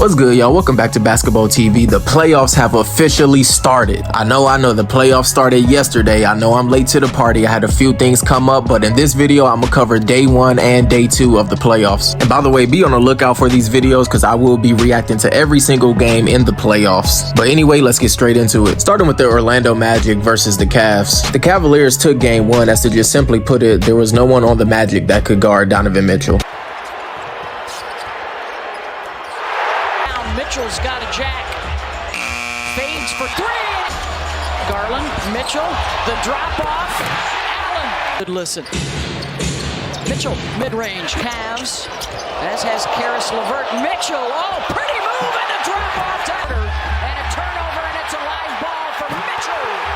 What's good, y'all? Welcome back to Basketball TV. The playoffs have officially started. I know the playoffs started yesterday. I know I'm late to the party. I had a few things come up, but in this video, I'm gonna cover day 1 and day 2 of the playoffs. And by the way, be on the lookout for these videos because I will be reacting to every single game in the playoffs. But anyway, let's get straight into it. Starting with the Orlando Magic versus the Cavs. The Cavaliers took game 1, as to just simply put it, there was no one on the Magic that could guard Donovan Mitchell. Mitchell's got a jack. Fades for 3. Garland, Mitchell, the drop off. Allen. Good listen. Mitchell, mid-range. Cavs. As has Karis LeVert. Mitchell. Oh, pretty move and a drop off. And a turnover, and it's a live ball for Mitchell.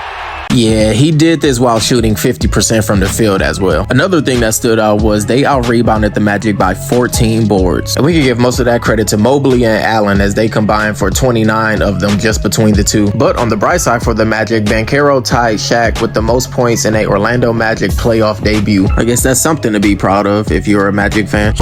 Yeah, he did this while shooting 50% from the field as well. Another thing that stood out was they out-rebounded the Magic by 14 boards. And we can give most of that credit to Mobley and Allen as they combined for 29 of them just between the two. But on the bright side for the Magic, Banchero tied Shaq with the most points in a Orlando Magic playoff debut. I guess that's something to be proud of if you're a Magic fan.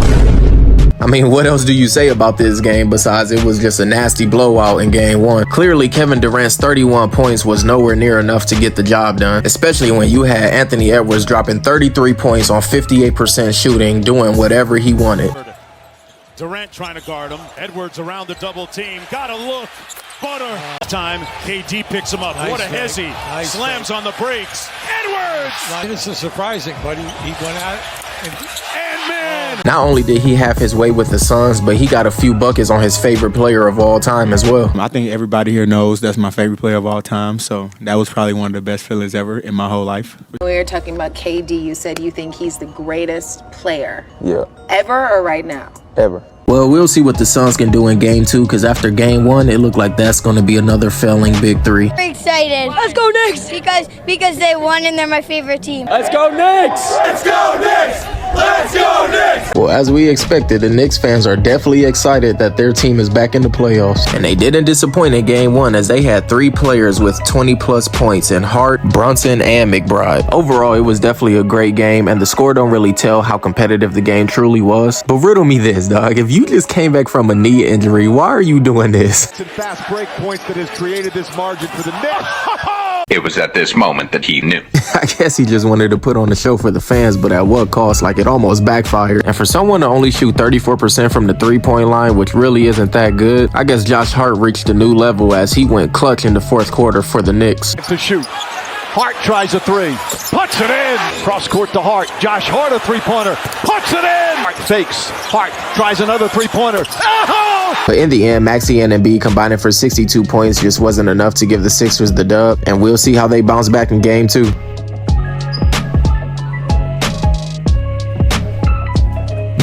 I mean, what else do you say about this game besides it was just a nasty blowout in game 1? Clearly, Kevin Durant's 31 points was nowhere near enough to get the job done, especially when you had Anthony Edwards dropping 33 points on 58% shooting, doing whatever he wanted. Durant trying to guard him. Edwards around the double team. Got a look. Butter. Time. KD picks him up. Nice what a fake. hezzy. Nice Slams fake. on the brakes. Edwards! This is surprising, but he went out and man! Not only did he have his way with the Suns, but he got a few buckets on his favorite player of all time as well. I think everybody here knows that's my favorite player of all time, so that was probably one of the best feelings ever in my whole life. We were talking about KD. You said you think he's the greatest player. Yeah. Ever or right now? Ever. Well, we'll see what the Suns can do in game 2, because after game 1, it looked like that's going to be another failing big 3. Very excited. Let's go Knicks! Because they won and they're my favorite team. Let's go Knicks! Let's go Knicks! Let's go Knicks! Well, as we expected, the Knicks fans are definitely excited that their team is back in the playoffs. And they didn't disappoint in game 1, as they had 3 players with 20-plus points in Hart, Brunson, and McBride. Overall, it was definitely a great game, and the score don't really tell how competitive the game truly was. But riddle me this, dog. If you just came back from a knee injury, why are you doing this? It's fast break points that has created this margin for the Knicks. It was at this moment that he knew. I guess he just wanted to put on the show for the fans, but at what cost? Like, it almost backfired. And for someone to only shoot 34% from the 3-point line, which really isn't that good, I guess Josh Hart reached a new level as he went clutch in the 4th quarter for the Knicks. To shoot. Hart tries a 3. Puts it in. Cross court to Hart. Josh Hart a 3-pointer. Puts it in. Hart fakes. Hart tries another 3-pointer. Oh! But in the end, Maxey and Embiid combining for 62 points just wasn't enough to give the Sixers the dub, and we'll see how they bounce back in game 2.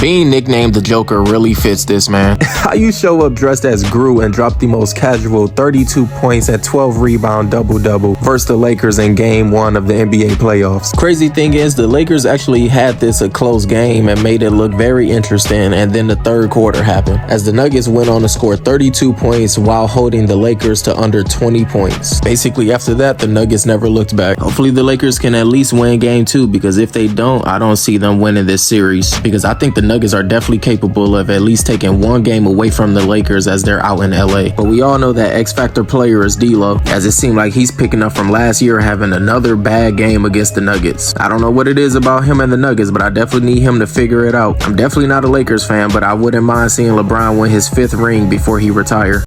Being nicknamed the Joker really fits this, man. How you show up dressed as Gru and drop the most casual 32 points and 12 rebound double-double versus the Lakers in game 1 of the NBA playoffs. Crazy thing is, the Lakers actually had this a close game and made it look very interesting, and then the 3rd quarter happened, as the Nuggets went on to score 32 points while holding the Lakers to under 20 points. Basically, after that, the Nuggets never looked back. Hopefully, the Lakers can at least win game 2, because if they don't, I don't see them winning this series, because I think the Nuggets are definitely capable of at least taking 1 game away from the Lakers as they're out in LA. But we all know that X-Factor player is D'Lo, as it seemed like he's picking up from last year having another bad game against the Nuggets. I don't know what it is about him and the Nuggets, but I definitely need him to figure it out. I'm definitely not a Lakers fan, but I wouldn't mind seeing LeBron win his 5th ring before he retires.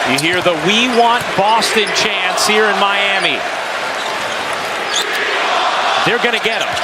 You hear the "We Want Boston" chants here in Miami. They're gonna get him.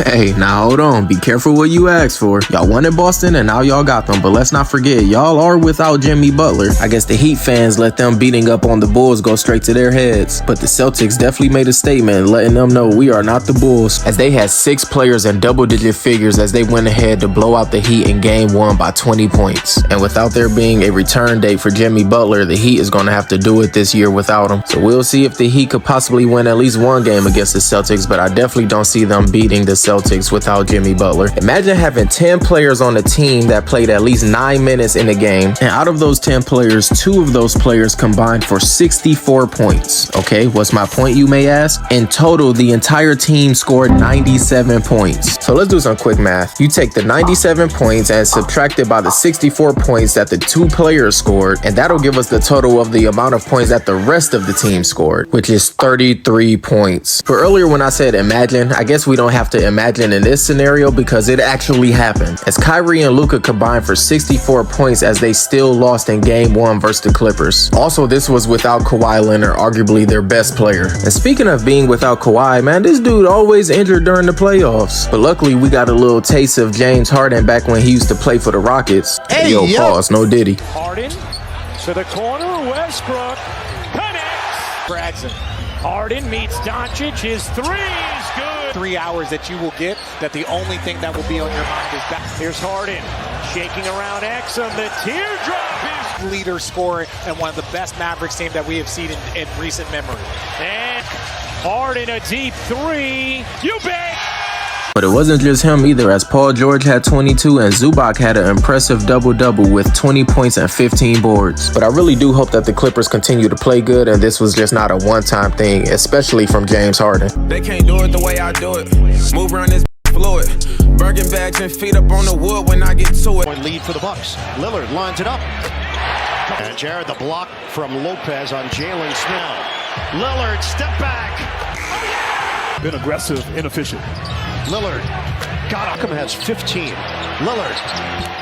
Hey, now hold on. Be careful what you ask for. Y'all wanted Boston and now y'all got them, but let's not forget, y'all are without Jimmy Butler. I guess the Heat fans let them beating up on the Bulls go straight to their heads. But the Celtics definitely made a statement letting them know we are not the Bulls, as they had 6 players in double-digit figures as they went ahead to blow out the Heat in game 1 by 20 points. And without there being a return date for Jimmy Butler, the Heat is going to have to do it this year without him. So we'll see if the Heat could possibly win at least 1 game against the Celtics, but I definitely don't see them beating being the Celtics without Jimmy Butler. Imagine having 10 players on a team that played at least 9 minutes in a game, and out of those 10 players, 2 of those players combined for 64 points. Okay, what's my point, you may ask? In total, the entire team scored 97 points. So let's do some quick math. You take the 97 points and subtract it by the 64 points that the 2 players scored, and that'll give us the total of the amount of points that the rest of the team scored, which is 33 points. But earlier when I said imagine, I guess we don't have to imagine in this scenario because it actually happened, as Kyrie and Luka combined for 64 points as they still lost in game 1 versus the Clippers. Also, this was without Kawhi Leonard, arguably their best player. And speaking of being without Kawhi, man, this dude always injured during the playoffs. But luckily, we got a little taste of James Harden back when he used to play for the Rockets. Hey, yo, pause, no Diddy. Harden to the corner, Westbrook connects. Bragson. Harden meets Doncic, his 3 is good. 3 hours that you will get, that the only thing that will be on your mind is that. Here's Harden shaking around Exum, the teardrop is leader scorer and one of the best Mavericks team that we have seen in recent memory. And Harden a deep 3, you bet. But it wasn't just him either, as Paul George had 22 and Zubac had an impressive double-double with 20 points and 15 boards. But I really do hope that the Clippers continue to play good and this was just not a one-time thing, especially from James Harden. They can't do it the way I do it. Move around this fluid. Birkin bags and feet up on the wood when I get to it. Lead for the Bucks. Lillard lines it up. And Jared, the block from Lopez on Jalen Smith. Lillard, step back. Been aggressive, inefficient. Lillard. God, Ockham has 15. Lillard.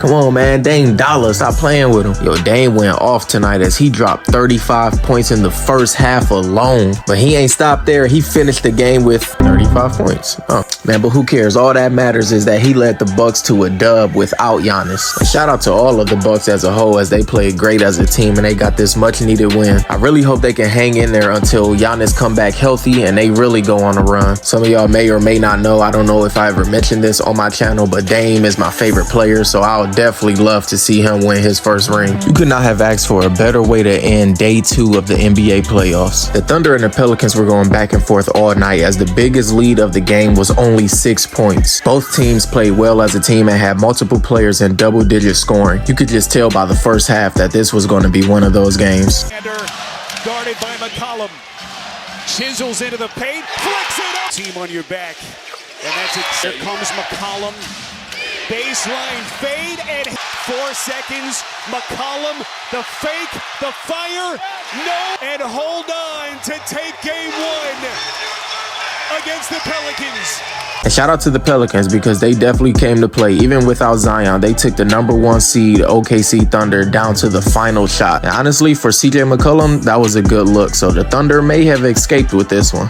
Come on, man. Dame Dollar, stop playing with him. Yo, Dame went off tonight as he dropped 35 points in the first half alone. But he ain't stopped there. He finished the game with 35 points. Oh, man, but who cares? All that matters is that he led the Bucks to a dub without Giannis. And shout out to all of the Bucks as a whole, as they played great as a team and they got this much needed win. I really hope they can hang in there until Giannis come back healthy and they really go on a run. Some of y'all may or may not know, I don't know if I ever mentioned this on my channel, but Dame is my favorite player, so I'll definitely love to see him win his first ring. You could not have asked for a better way to end day 2 of the NBA playoffs. The Thunder and the Pelicans were going back and forth all night as the biggest lead of the game was only 6 points. Both teams played well as a team and had multiple players in double-digit scoring. You could just tell by the first half that this was going to be one of those games. Guarded by McCollum. Chisels into the paint, flicks it up. Team on your back. And that's it. Here comes McCollum. Baseline fade and 4 seconds. McCollum, the fake, the fire, no, and hold on to take game 1 against the Pelicans. And shout out to the Pelicans because they definitely came to play. Even without Zion, they took the #1 seed OKC Thunder down to the final shot. And honestly, for CJ McCollum, that was a good look. So the Thunder may have escaped with this one.